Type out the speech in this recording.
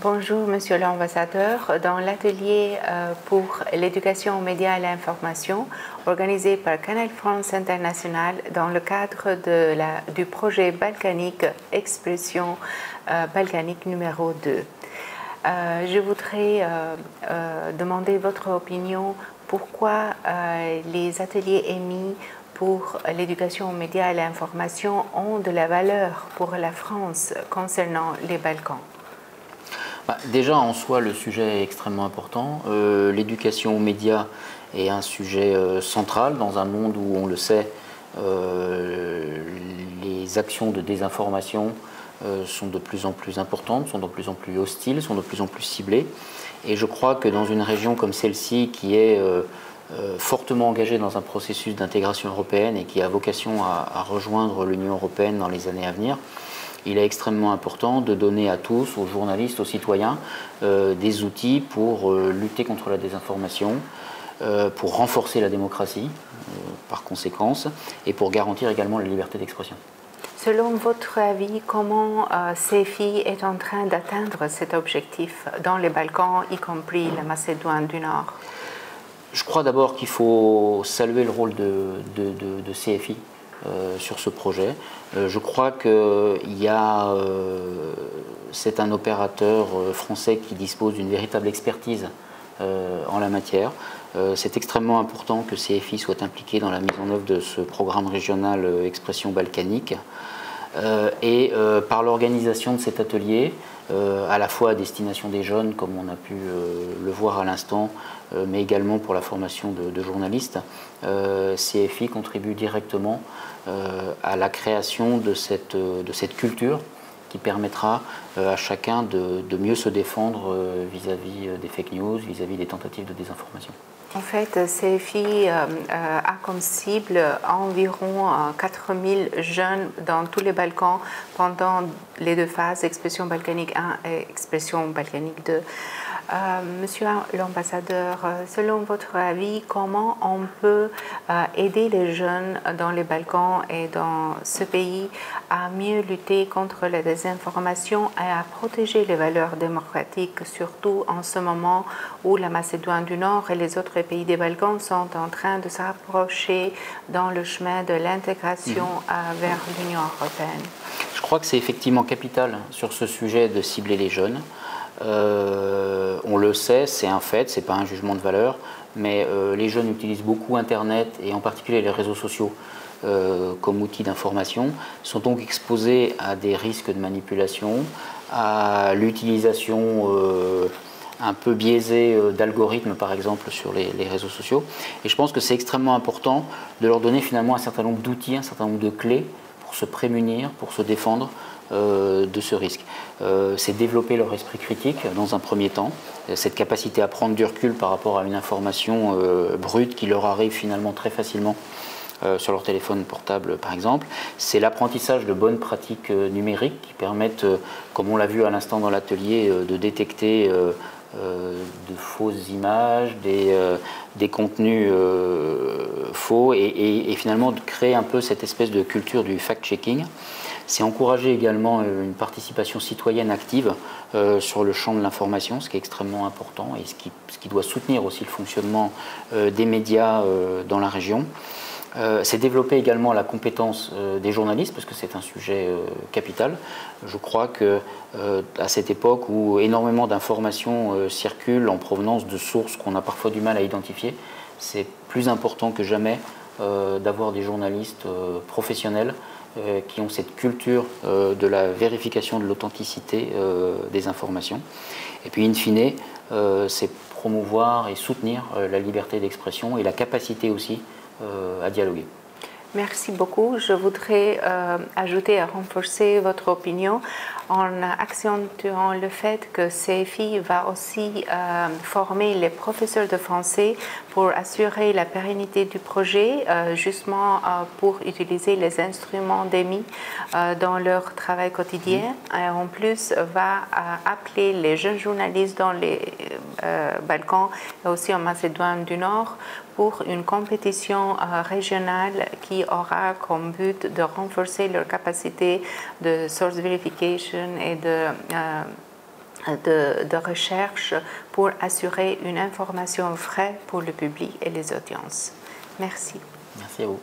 Bonjour, Monsieur l'Ambassadeur. Dans l'atelier pour l'éducation aux médias et l'information, organisé par Canal France International dans le cadre du projet balkanique Expression balkanique numéro 2. Je voudrais demander votre opinion. Pourquoi les ateliers émis pour l'éducation aux médias et l'information ont de la valeur pour la France concernant les Balkans? Déjà, en soi, le sujet est extrêmement important. L'éducation aux médias est un sujet central dans un monde où, on le sait, les actions de désinformation sont de plus en plus importantes, sont de plus en plus hostiles, sont de plus en plus ciblées. Et je crois que dans une région comme celle-ci, qui est fortement engagée dans un processus d'intégration européenne et qui a vocation à rejoindre l'Union européenne dans les années à venir, il est extrêmement important de donner à tous, aux journalistes, aux citoyens, des outils pour lutter contre la désinformation, pour renforcer la démocratie, par conséquence, et pour garantir également la liberté d'expression. Selon votre avis, comment CFI est en train d'atteindre cet objectif dans les Balkans, y compris la Macédoine du Nord? Je crois d'abord qu'il faut saluer le rôle de CFI sur ce projet. Je crois que c'est un opérateur français qui dispose d'une véritable expertise en la matière. C'est extrêmement important que CFI soit impliqué dans la mise en œuvre de ce programme régional Expression balkanique. Par l'organisation de cet atelier, à la fois à destination des jeunes, comme on a pu le voir à l'instant, mais également pour la formation de journalistes, CFI contribue directement à la création de cette culture qui permettra à chacun de mieux se défendre vis-à-vis des fake news, vis-à-vis des tentatives de désinformation. En fait, CFI a comme cible environ 4000 jeunes dans tous les Balkans pendant les deux phases, Expression balkanique 1 et Expression balkanique 2. Monsieur l'ambassadeur, selon votre avis, comment on peut aider les jeunes dans les Balkans et dans ce pays à mieux lutter contre la désinformation et à protéger les valeurs démocratiques, surtout en ce moment où la Macédoine du Nord et les autres pays des Balkans sont en train de s'approcher dans le chemin de l'intégration vers l'Union européenne? Je crois que c'est effectivement capital sur ce sujet de cibler les jeunes. On le sait, c'est un fait, c'est pas un jugement de valeur, mais les jeunes utilisent beaucoup Internet et en particulier les réseaux sociaux comme outil d'information, sont donc exposés à des risques de manipulation, à l'utilisation un peu biaisée d'algorithmes par exemple sur les réseaux sociaux. Et je pense que c'est extrêmement important de leur donner finalement un certain nombre d'outils, un certain nombre de clés pour se prémunir, pour se défendre de ce risque. C'est développer leur esprit critique dans un premier temps, cette capacité à prendre du recul par rapport à une information brute qui leur arrive finalement très facilement sur leur téléphone portable par exemple. C'est l'apprentissage de bonnes pratiques numériques qui permettent, comme on l'a vu à l'instant dans l'atelier, de détecter de fausses images, des contenus faux et finalement de créer un peu cette espèce de culture du fact-checking. C'est encourager également une participation citoyenne active sur le champ de l'information, ce qui est extrêmement important et ce qui doit soutenir aussi le fonctionnement des médias dans la région. C'est développer également la compétence des journalistes, parce que c'est un sujet capital. Je crois qu'à cette époque où énormément d'informations circulent en provenance de sources qu'on a parfois du mal à identifier, c'est plus important que jamais d'avoir des journalistes professionnels qui ont cette culture de la vérification de l'authenticité des informations. Et puis, in fine, c'est promouvoir et soutenir la liberté d'expression et la capacité aussi à dialoguer. Merci beaucoup. Je voudrais ajouter et renforcer votre opinion en accentuant le fait que CFI va aussi former les professeurs de français pour assurer la pérennité du projet, justement pour utiliser les instruments d'EMI dans leur travail quotidien. Et en plus, va appeler les jeunes journalistes dans les Balkans et aussi en Macédoine du Nord pour une compétition régionale qui aura comme but de renforcer leur capacité de source verification et de de recherche pour assurer une information vraie pour le public et les audiences. Merci. Merci à vous.